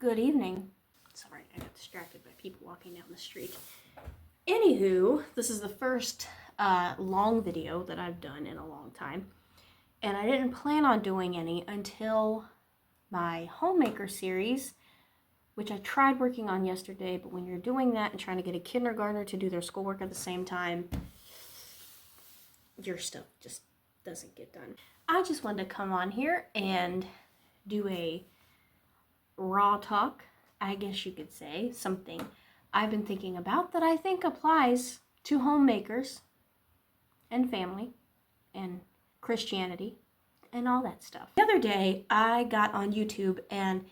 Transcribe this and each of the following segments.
Good evening. Sorry, I got distracted by people walking down the street. Anywho, this is the first long video that I've done in a long time. And I didn't plan on doing any until my homemaker series, which I tried working on yesterday, but when you're doing that and trying to get a kindergartner to do their schoolwork at the same time, your stuff just doesn't get done. I just wanted to come on here and do a raw talk, I guess you could say, something I've been thinking about that I think applies to homemakers and family and Christianity and all that stuff. The other day, I got on YouTube and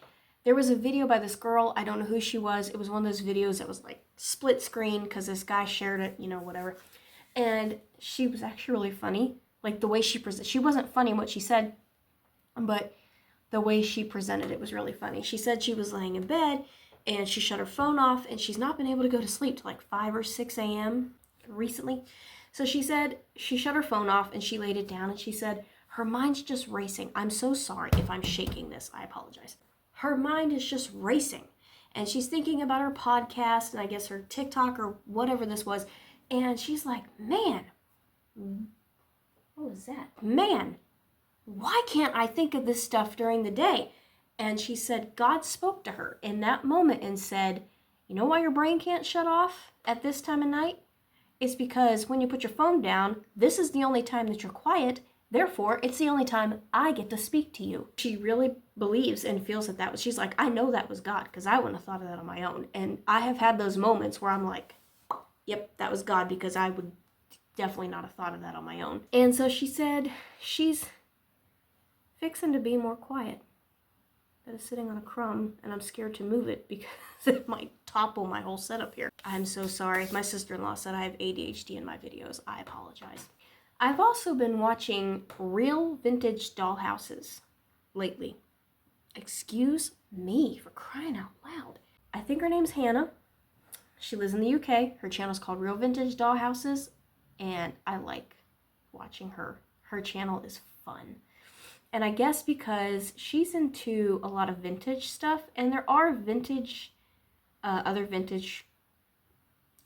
there was a video by this girl. I don't know who she was. It was one of those videos that was like split screen because this guy shared it, whatever. And she was actually really funny. Like the way she wasn't funny in what she said, but the way she presented it was really funny. She said she was laying in bed and she shut her phone off and she's not been able to go to sleep till like 5 or 6 a.m. recently. So she said she shut her phone off and she laid it down and she said, her mind's just racing. I'm so sorry if I'm shaking this. I apologize. Her mind is just racing. And she's thinking about her podcast and I guess her TikTok or whatever this was. And she's like, man, what was that? Man, why can't I think of this stuff during the day? And she said God spoke to her in that moment and said, you know why your brain can't shut off at this time of night? It's because when you put your phone down, this is the only time that you're quiet. Therefore, it's the only time I get to speak to you. She really believes and feels that was, she's like, I know that was God because I wouldn't have thought of that on my own. And I have had those moments where I'm like, yep, that was God because I would definitely not have thought of that on my own. And so she said she's fixing to be more quiet. That is sitting on a crumb and I'm scared to move it because it might topple my whole setup here. I'm so sorry. My sister-in-law said I have ADHD in my videos. I apologize. I've also been watching real vintage dollhouses lately. Excuse me, for crying out loud. I think her name's Hannah. She lives in the UK. Her channel's called Real Vintage Dollhouses, and I like watching her. Her channel is fun. And I guess because she's into a lot of vintage stuff, and there are other vintage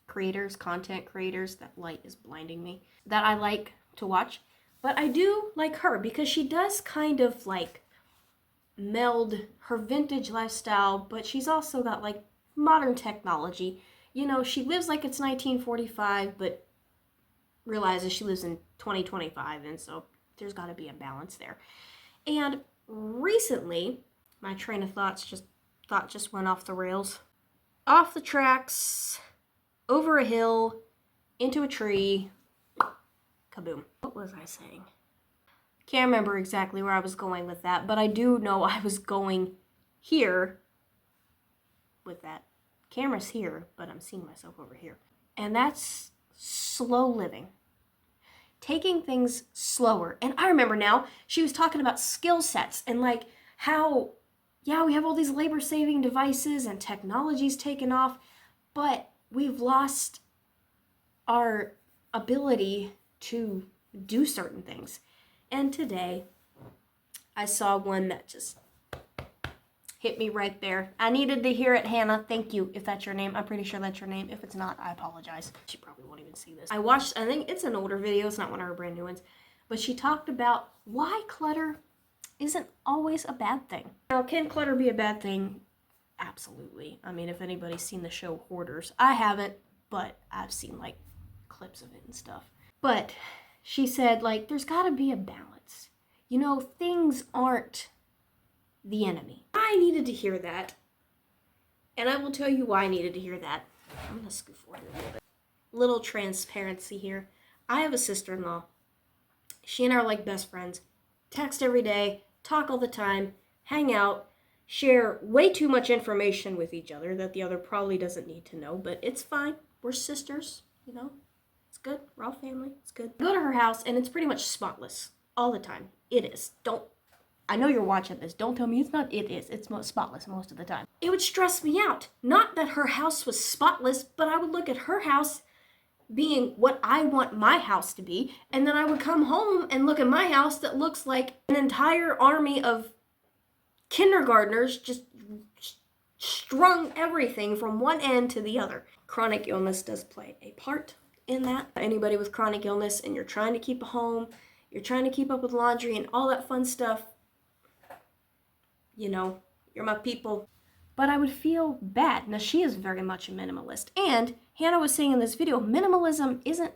creators, content creators, that light is blinding me, that I like to watch. But I do like her because she does kind of like meld her vintage lifestyle, but she's also got like modern technology. She lives like it's 1945, but realizes she lives in 2025, and so there's got to be a balance there. And recently, my train of thought just went off the rails. Off the tracks, over a hill, into a tree, kaboom. What was I saying? Can't remember exactly where I was going with that, but I do know I was going here with that. Camera's here, but I'm seeing myself over here. And that's slow living. Taking things slower. And I remember now, she was talking about skill sets and like how, yeah, we have all these labor-saving devices and technology's taken off, but we've lost our ability to do certain things. And today, I saw one that just hit me right there. I needed to hear it, Hannah. Thank you, if that's your name. I'm pretty sure that's your name. If it's not, I apologize. She probably won't even see this. I think it's an older video. It's not one of her brand new ones. But she talked about why clutter isn't always a bad thing. Now, can clutter be a bad thing? Absolutely. I mean, if anybody's seen the show Hoarders, I haven't, but I've seen like clips of it and stuff. But she said, like, there's got to be a balance. Things aren't the enemy. I needed to hear that, and I will tell you why I needed to hear that. I'm gonna scoot forward a little bit. Little transparency here. I have a sister-in-law. She and I are like best friends. Text every day, talk all the time, hang out, share way too much information with each other that the other probably doesn't need to know, but it's fine. We're sisters, It's good. We're all family. It's good. I go to her house, and it's pretty much spotless all the time. It is. I know you're watching this. Don't tell me it's not. It is. It's spotless most of the time. It would stress me out. Not that her house was spotless, but I would look at her house being what I want my house to be, and then I would come home and look at my house that looks like an entire army of kindergartners just strung everything from one end to the other. Chronic illness does play a part in that. Anybody with chronic illness and you're trying to keep a home, you're trying to keep up with laundry and all that fun stuff, you know, you're my people. But I would feel bad. Now, she is very much a minimalist. And Hannah was saying in this video, minimalism isn't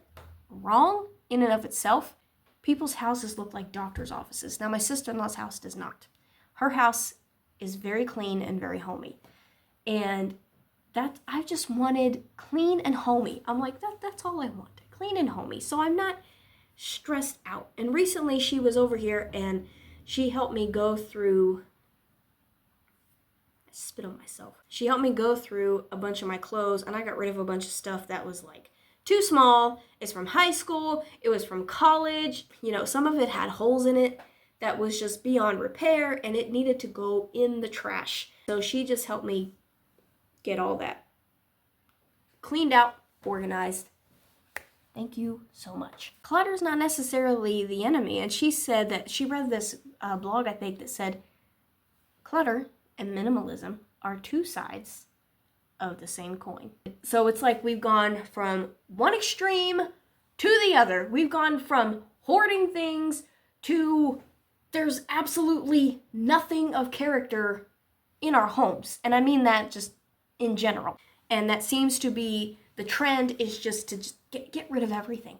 wrong in and of itself. People's houses look like doctor's offices. Now, my sister-in-law's house does not. Her house is very clean and very homey. And that I just wanted clean and homey. I'm like, that's all I want, clean and homey. So I'm not stressed out. And recently she was over here and she helped me go through, I spit on myself. She helped me go through a bunch of my clothes, and I got rid of a bunch of stuff that was like too small. It's from high school. It was from college. You know, some of it had holes in it that was just beyond repair, and it needed to go in the trash. So she just helped me get all that cleaned out, organized. Thank you so much. Clutter is not necessarily the enemy. And she said that she read this blog, I think, that said clutter and minimalism are two sides of the same coin. So it's like we've gone from one extreme to the other. We've gone from hoarding things to there's absolutely nothing of character in our homes. And I mean that just in general. And that seems to be the trend, is just to get rid of everything.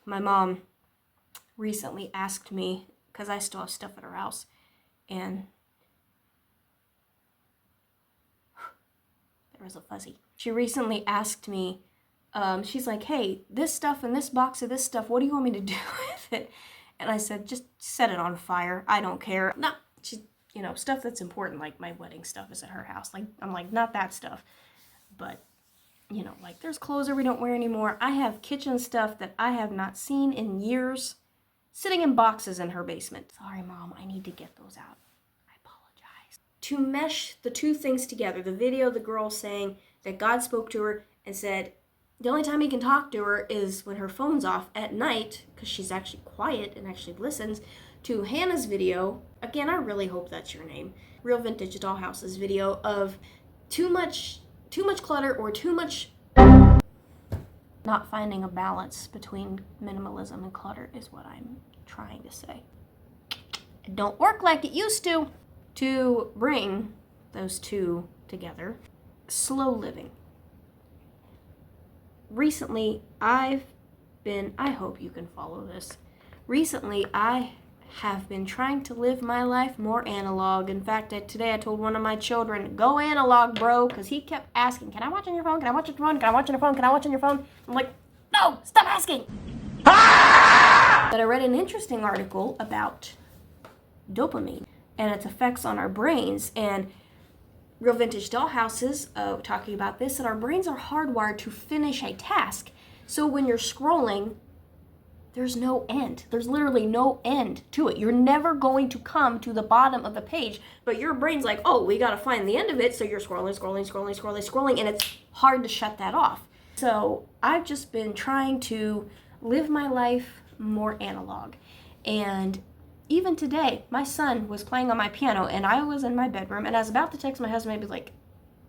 My mom recently asked me, because I still have stuff at her house, and there was a fuzzy. She recently asked me, she's like, hey, this stuff and this box of this stuff, what do you want me to do with it? And I said, just set it on fire. I don't care. No, she, you know, stuff that's important, like my wedding stuff is at her house. Like, I'm like, not that stuff. But, you know, like there's clothes that we don't wear anymore. I have kitchen stuff that I have not seen in years sitting in boxes in her basement. Sorry, Mom, I need to get those out. I apologize. To mesh the two things together, the video, the girl saying that God spoke to her and said the only time he can talk to her is when her phone's off at night, because she's actually quiet and actually listens, to Hannah's video. Again, I really hope that's your name. Real Vintage Dollhouse's video of too much clutter or too much not finding a balance between minimalism and clutter is what I'm trying to say. It don't work like it used to. To bring those two together, slow living. Recently, I hope you can follow this. Recently, I have been trying to live my life more analog. In fact, today I told one of my children, go analog, bro, because he kept asking, can I watch on your phone? Can I watch on your phone? Can I watch on your phone? Can I watch on your phone? I'm like, no, stop asking. But I read an interesting article about dopamine and its effects on our brains, and Real Vintage Dollhouses talking about this, and our brains are hardwired to finish a task. So when you're scrolling, there's no end. There's literally no end to it. You're never going to come to the bottom of the page, but your brain's like, oh, we got to find the end of it. So you're scrolling, and it's hard to shut that off. So I've just been trying to live my life more analog. And even today, my son was playing on my piano, and I was in my bedroom, and I was about to text my husband and be like,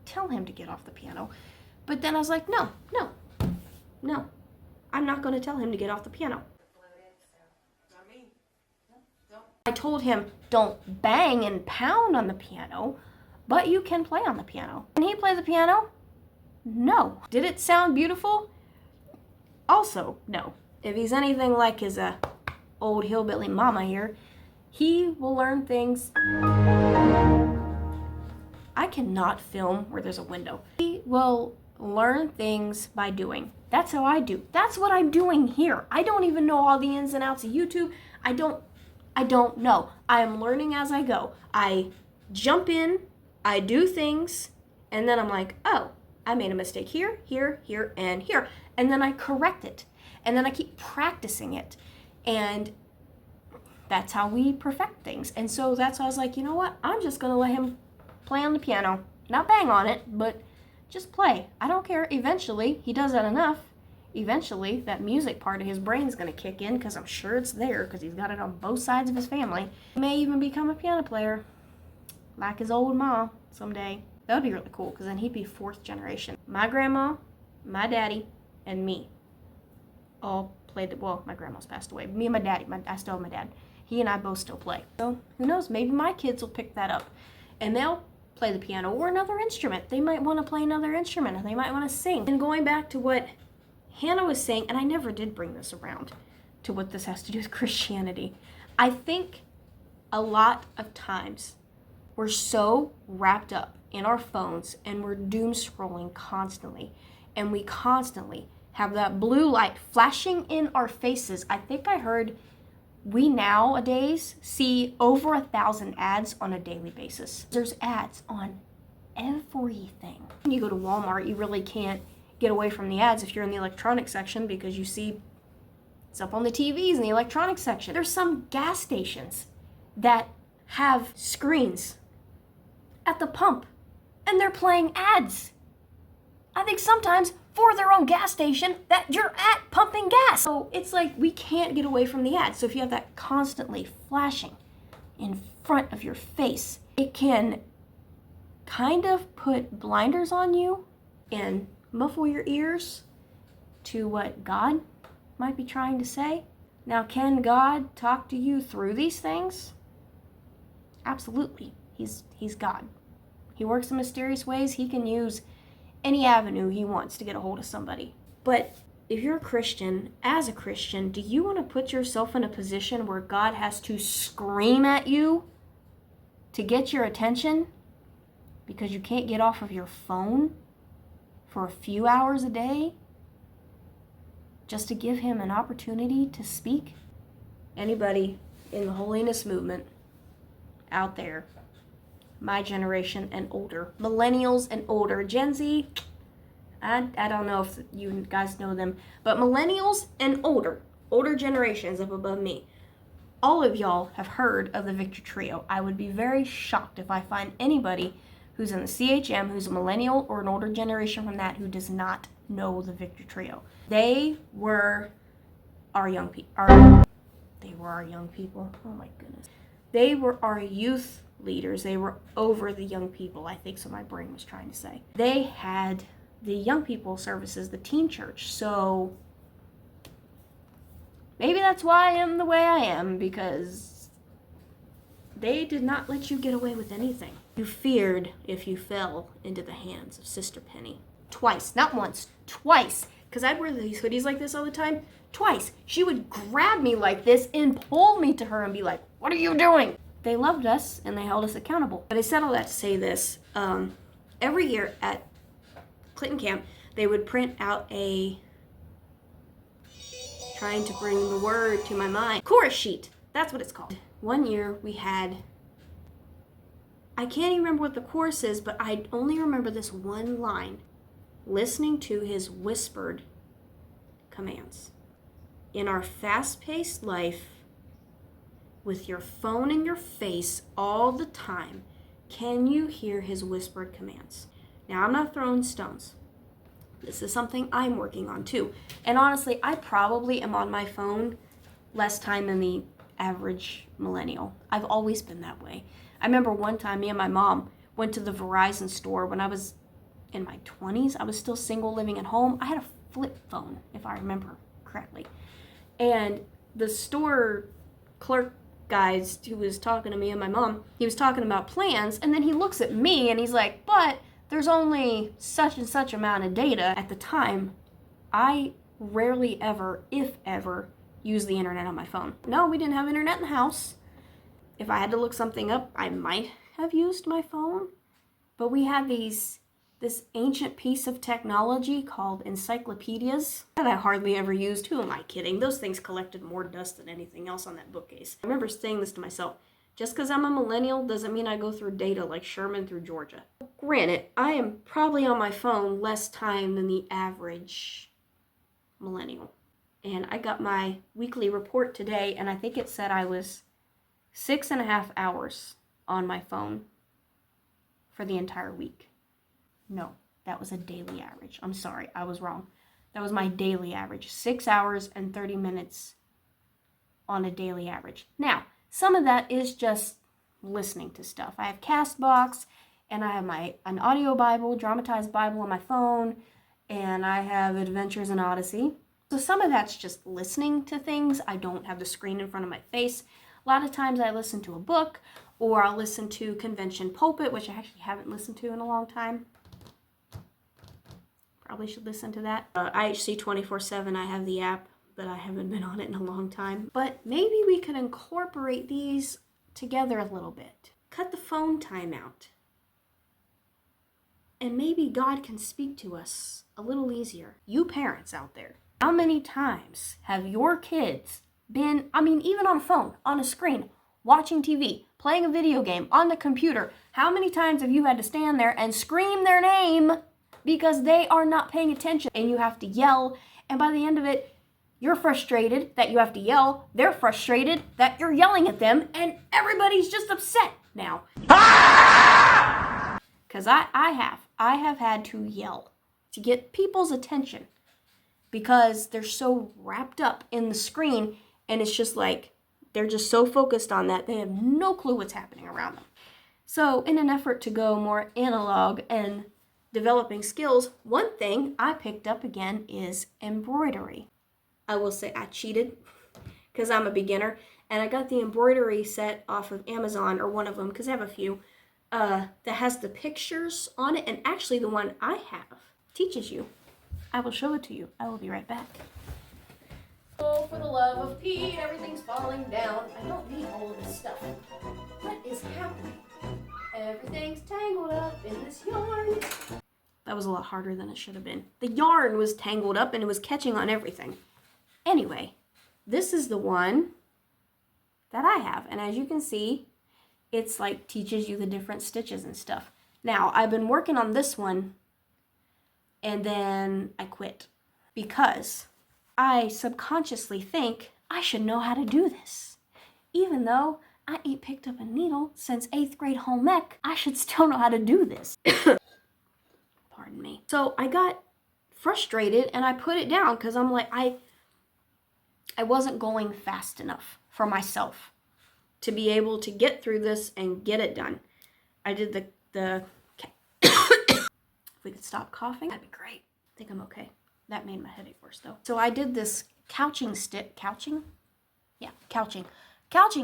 tell him to get off the piano. But then I was like, no, I'm not going to tell him to get off the piano. I told him, don't bang and pound on the piano, but you can play on the piano. Can he play the piano? No. Did it sound beautiful? Also, no. If he's anything like his old hillbilly mama here, he will learn things. I cannot film where there's a window. He will learn things by doing. That's how I do. That's what I'm doing here. I don't even know all the ins and outs of YouTube. I don't know. I am learning as I go. I jump in, I do things, and then I'm like, oh, I made a mistake here, here, here, and here. And then I correct it. And then I keep practicing it. And that's how we perfect things. And so that's why I was like, you know what? I'm just going to let him play on the piano. Not bang on it, but just play. I don't care. Eventually, he does that enough. Eventually, that music part of his brain's going to kick in, because I'm sure it's there, because he's got it on both sides of his family. He may even become a piano player, like his old ma someday. That would be really cool, because then he'd be 4th generation. My grandma, my daddy, and me all played. Well, my grandma's passed away. Me and my daddy, I still have my dad. He and I both still play. So who knows? Maybe my kids will pick that up, and they'll play the piano or another instrument. They might want to play another instrument, and they might want to sing. And going back to what Hannah was saying, and I never did bring this around to what this has to do with Christianity. I think a lot of times we're so wrapped up in our phones and we're doom scrolling constantly, and we constantly have that blue light flashing in our faces. I think I heard we nowadays see over 1,000 ads on a daily basis. There's ads on everything. When you go to Walmart, you really can't get away from the ads if you're in the electronics section, because you see it's up on the TVs in the electronics section. There's some gas stations that have screens at the pump, and they're playing ads. I think sometimes for their own gas station that you're at pumping gas. So it's like we can't get away from the ads. So if you have that constantly flashing in front of your face, it can kind of put blinders on you and muffle your ears to what God might be trying to say. Now, can God talk to you through these things? Absolutely. He's God. He works in mysterious ways. He can use any avenue he wants to get a hold of somebody. But if you're a Christian, as a Christian, do you want to put yourself in a position where God has to scream at you to get your attention because you can't get off of your phone for a few hours a day just to give him an opportunity to speak? Anybody in the holiness movement out there, my generation and older, millennials and older, Gen Z, I don't know if you guys know them, but millennials and older generations up above me, all of y'all have heard of the Victor Trio. I would be very shocked if I find anybody who's in the CHM who's a millennial or an older generation from that who does not know the Victor Trio. They were our young people. They were our young people. Oh my goodness. They were our youth leaders. They were over the young people, I think, so my brain was trying to say. They had the young people services, the teen church. So maybe that's why I am the way I am, because they did not let you get away with anything. You feared if you fell into the hands of Sister Penny. Twice, not once, twice. Because I'd wear these hoodies like this all the time. Twice. She would grab me like this and pull me to her and be like, "What are you doing?" They loved us and they held us accountable. But I said all that to say this. Every year at Clinton Camp, they would print out trying to bring the word to my mind, chorus sheet. That's what it's called. One year we had, I can't even remember what the chorus is, but I only remember this one line: listening to his whispered commands. In our fast-paced life, with your phone in your face all the time, can you hear his whispered commands? Now, I'm not throwing stones. This is something I'm working on too. And honestly, I probably am on my phone less time than the average millennial. I've always been that way. I remember one time me and my mom went to the Verizon store when I was in my 20s. I was still single, living at home. I had a flip phone, if I remember correctly. And the store clerk guys who was talking to me and my mom, he was talking about plans, and then he looks at me and he's like, "But there's only such and such amount of data." At the time, I rarely ever, if ever, used the internet on my phone. No, we didn't have internet in the house. If I had to look something up, I might have used my phone. But we had this ancient piece of technology called encyclopedias that I hardly ever used. Who am I kidding? Those things collected more dust than anything else on that bookcase. I remember saying this to myself: just because I'm a millennial doesn't mean I go through data like Sherman through Georgia. Granted, I am probably on my phone less time than the average millennial. And I got my weekly report today, and I think it said I was 6.5 hours on my phone for the entire week. No, that was a daily average. I'm sorry, I was wrong. That was my daily average. 6 hours and 30 minutes on a daily average. Now, some of that is just listening to stuff. I have CastBox, and I have an audio Bible, dramatized Bible on my phone, and I have Adventures in Odyssey. So some of that's just listening to things. I don't have the screen in front of my face. A lot of times I listen to a book, or I'll listen to Convention Pulpit, which I actually haven't listened to in a long time. Probably should listen to that. IHC 24/7, I have the app, but I haven't been on it in a long time. But maybe we could incorporate these together a little bit. Cut the phone time out. And maybe God can speak to us a little easier. You parents out there, how many times have your kids been, even on a phone, on a screen, watching TV, playing a video game, on the computer? How many times have you had to stand there and scream their name because they are not paying attention, and you have to yell, and by the end of it, you're frustrated that you have to yell, they're frustrated that you're yelling at them, and everybody's just upset now. Because I have had to yell to get people's attention because they're so wrapped up in the screen, and it's just like they're just so focused on that they have no clue what's happening around them. So in an effort to go more analog and developing skills, one thing I picked up again is embroidery. I will say I cheated because I'm a beginner, and I got the embroidery set off of Amazon, or one of them, because I have a few, that has the pictures on it, and actually the one I have teaches you. I will show it to you. I will be right back. Oh, for the love of Pete, everything's falling down. I don't need all of this stuff. What is happening? Everything's tangled up in this yarn. That was a lot harder than it should have been. The yarn was tangled up and it was catching on everything. Anyway, this is the one that I have. And as you can see, it's like teaches you the different stitches and stuff. Now, I've been working on this one, and then I quit because I subconsciously think I should know how to do this. Even though I ain't picked up a needle since 8th grade home ec, I should still know how to do this. Pardon me. So I got frustrated and I put it down because I'm like, I wasn't going fast enough for myself to be able to get through this and get it done. I did the if we could stop coughing, that'd be great. I think I'm okay. That made my headache worse though. So I did this couching stitch, couching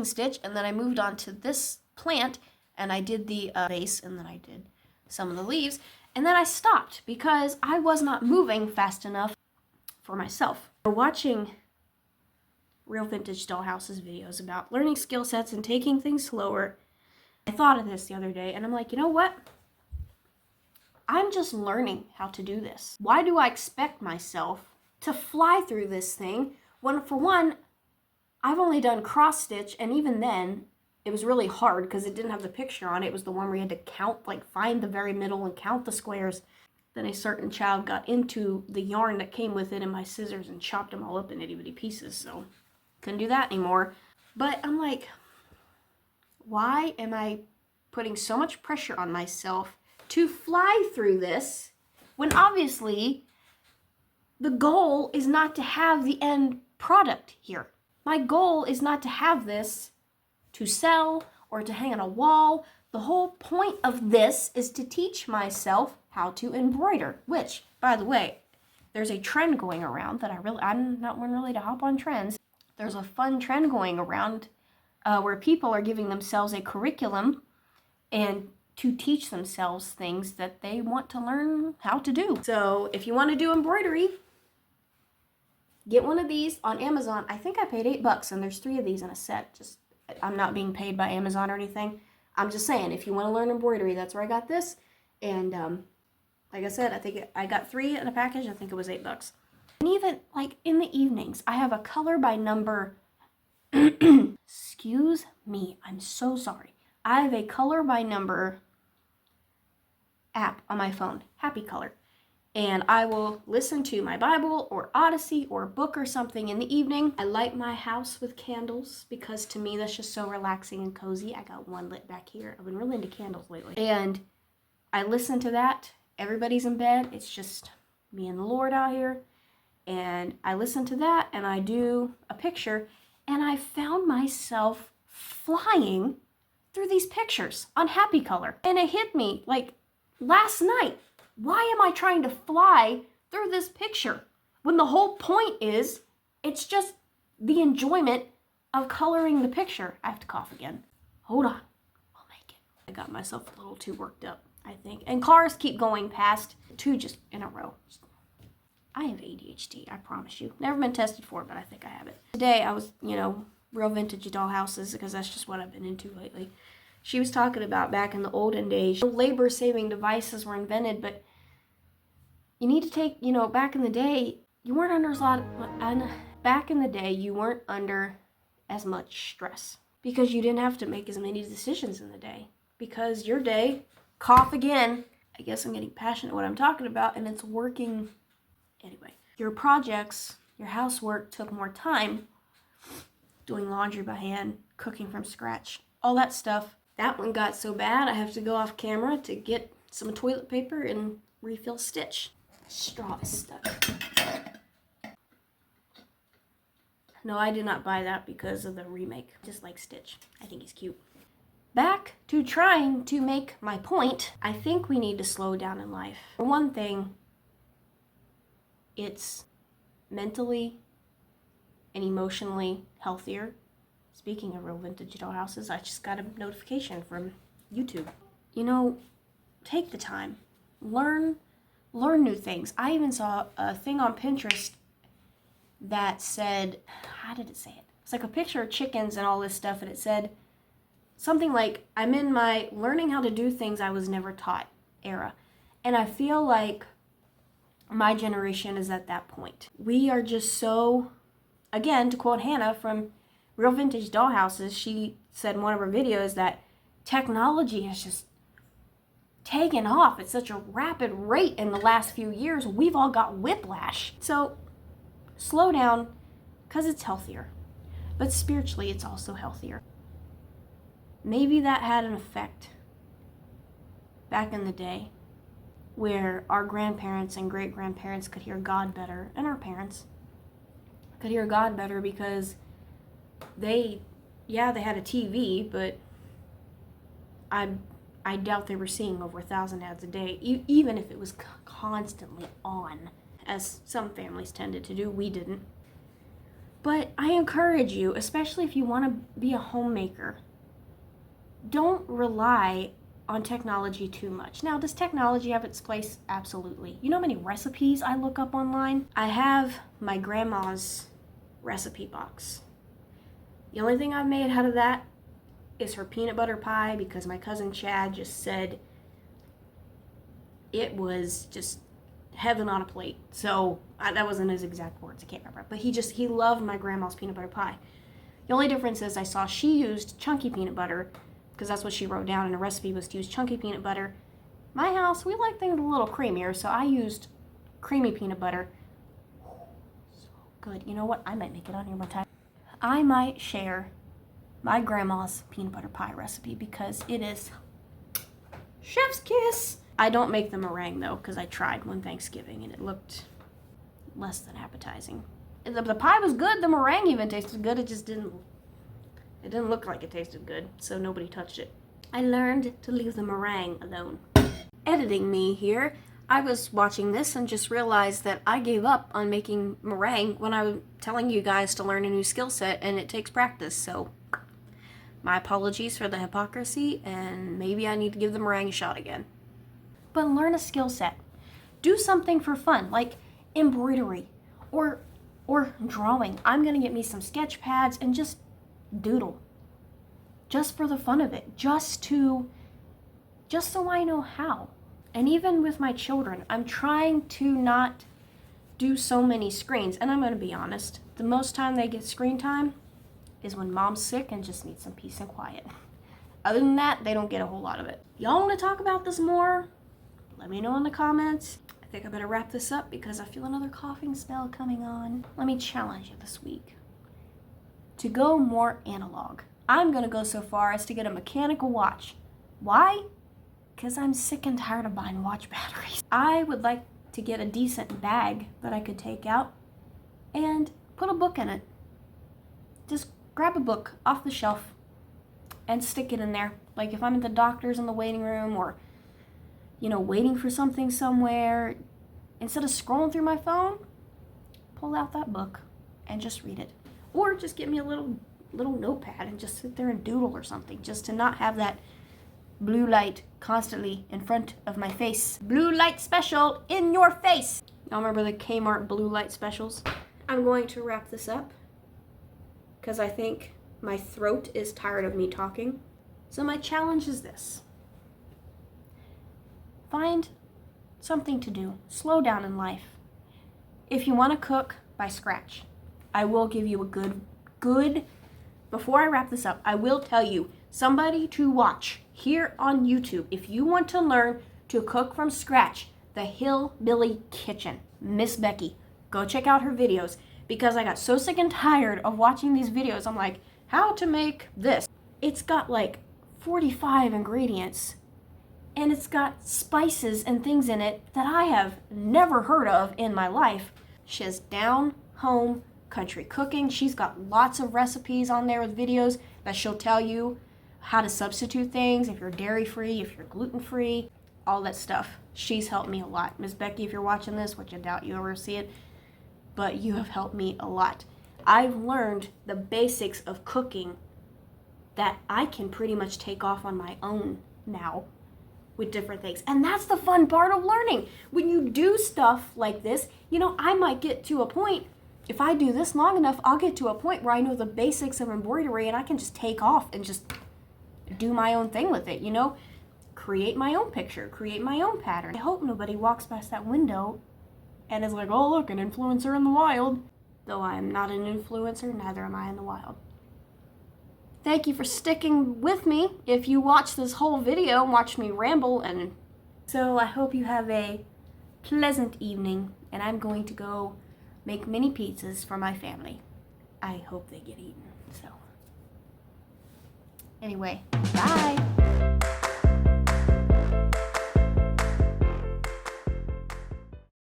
stitch, and then I moved on to this plant, and I did the base, and then I did some of the leaves, and then I stopped because I was not moving fast enough for myself. Watching Real Vintage Dollhouse's videos about learning skill sets and taking things slower, I thought of this the other day, and I'm like, you know what? I'm just learning how to do this. Why do I expect myself to fly through this thing when, for one, I've only done cross stitch, and even then, it was really hard because it didn't have the picture on it. It was the one where you had to count, like find the very middle and count the squares. Then a certain child got into the yarn that came with it and my scissors and chopped them all up in itty bitty pieces, so couldn't do that anymore. But I'm like, why am I putting so much pressure on myself to fly through this when obviously the goal is not to have the end product here? My goal is not to have this to sell or to hang on a wall. The whole point of this is to teach myself how to embroider, which, by the way, there's a trend going around that I'm not one really to hop on trends. There's a fun trend going around where people are giving themselves a curriculum and to teach themselves things that they want to learn how to do. So if you want to do embroidery, get one of these on Amazon. I think I paid $8, and there's 3 of these in a set. Just, I'm not being paid by Amazon or anything. I'm just saying, if you want to learn embroidery, that's where I got this. And like I said, I think I got 3 in a package. I think it was $8. And even like in the evenings, I have a color by number. Excuse me, I'm so sorry. I have a color by number app on my phone, Happy Color. And I will listen to my Bible or Odyssey or a book or something in the evening. I light my house with candles because to me that's just so relaxing and cozy. I got one lit back here. I've been really into candles lately. And I listen to that. Everybody's in bed. It's just me and the Lord out here. And I listen to that and I do a picture. And I found myself flying through these pictures on Happy Color. And it hit me like last night. Why am I trying to fly through this picture when the whole point is it's just the enjoyment of coloring the picture? I have to cough again. Hold on. I'll make it. I got myself a little too worked up, I think. And cars keep going past, 2 just in a row. I have ADHD, I promise you. Never been tested for it, but I think I have it. Today I was, real vintage doll houses because that's just what I've been into lately. She was talking about back in the olden days, labor-saving devices were invented, but you need to take, back in the day, you weren't under as much stress because you didn't have to make as many decisions in the day. Because your day, cough again, I guess I'm getting passionate what I'm talking about, and it's working anyway. Your projects, your housework took more time, doing laundry by hand, cooking from scratch, all that stuff. That one got so bad I have to go off camera to get some toilet paper and refill Stitch. Straw is stuck. No, I did not buy that because of the remake. Just like Stitch. I think he's cute. Back to trying to make my point. I think we need to slow down in life. For one thing, it's mentally and emotionally healthier. Speaking of real vintage doll houses, I just got a notification from YouTube. Take the time. Learn new things. I even saw a thing on Pinterest that said, how did it say it? It's like a picture of chickens and all this stuff, and it said something like, I'm in my learning how to do things I was never taught era. And I feel like my generation is at that point. We are just so, again, to quote Hannah from Real Vintage Doll Houses, she said in one of her videos that technology has just taken off at such a rapid rate in the last few years. We've all got whiplash. So slow down because it's healthier. But spiritually, it's also healthier. Maybe that had an effect back in the day where our grandparents and great-grandparents could hear God better, and our parents could hear God better because they had a TV, but I doubt they were seeing over 1,000 ads a day, even if it was constantly on, as some families tended to do. We didn't. But I encourage you, especially if you want to be a homemaker, don't rely on technology too much. Now, does technology have its place? Absolutely. You know how many recipes I look up online? I have my grandma's recipe box. The only thing I've made out of that is her peanut butter pie because my cousin Chad just said it was just heaven on a plate. So that wasn't his exact words, I can't remember. But he loved my grandma's peanut butter pie. The only difference is I saw she used chunky peanut butter because that's what she wrote down in the recipe, was to use chunky peanut butter. My house, we like things a little creamier, so I used creamy peanut butter. So good. You know what? I might make it on here one time. I might share my grandma's peanut butter pie recipe because it is chef's kiss. I don't make the meringue though because I tried one Thanksgiving and it looked less than appetizing. The pie was good. The meringue even tasted good. It just didn't look like it tasted good, so nobody touched it. I learned to leave the meringue alone. Editing me here, I was watching this and just realized that I gave up on making meringue when I was telling you guys to learn a new skill set, and it takes practice, so my apologies for the hypocrisy, and maybe I need to give the meringue a shot again. But learn a skill set. Do something for fun, like embroidery or drawing. I'm gonna get me some sketch pads and just doodle. Just for the fun of it. Just so I know how. And even with my children, I'm trying to not do so many screens. And I'm going to be honest, the most time they get screen time is when mom's sick and just needs some peace and quiet. Other than that, they don't get a whole lot of it. Y'all want to talk about this more? Let me know in the comments. I think I better wrap this up because I feel another coughing spell coming on. Let me challenge you this week to go more analog. I'm going to go so far as to get a mechanical watch. Why? Because I'm sick and tired of buying watch batteries. I would like to get a decent bag that I could take out and put a book in it. Just grab a book off the shelf and stick it in there. Like if I'm at the doctor's in the waiting room or, you know, waiting for something somewhere, instead of scrolling through my phone, pull out that book and just read it. Or just get me a little notepad and just sit there and doodle or something, just to not have that blue light constantly in front of my face. Blue light special in your face. Y'all remember the Kmart blue light specials? I'm going to wrap this up because I think my throat is tired of me talking. So my challenge is this. Find something to do. Slow down in life. If you want to cook, buy Scratch. I will give you a good, before I wrap this up, I will tell you somebody to watch here on YouTube. If you want to learn to cook from scratch, the Hillbilly Kitchen, Miss Becky. Go check out her videos because I got so sick and tired of watching these videos. I'm like, how to make this? It's got like 45 ingredients and it's got spices and things in it that I have never heard of in my life. She has down home country cooking. She's got lots of recipes on there with videos that she'll tell you how to substitute things, if you're dairy free, if you're gluten free, all that stuff. She's helped me a lot. Miss Becky, if you're watching this, which I doubt you ever see it, but you have helped me a lot. I've learned the basics of cooking that I can pretty much take off on my own now with different things. And that's the fun part of learning. When you do stuff like this, you know, I might get to a point, if I do this long enough, I'll get to a point where I know the basics of embroidery and I can just take off and just do my own thing with it, you know? Create my own picture, create my own pattern. I hope nobody walks past that window and is like, oh look, an influencer in the wild. Though I am not an influencer, neither am I in the wild. Thank you for sticking with me. If you watch this whole video and watch me ramble, and so I hope you have a pleasant evening, and I'm going to go make mini pizzas for my family. I hope they get eaten. So anyway, bye.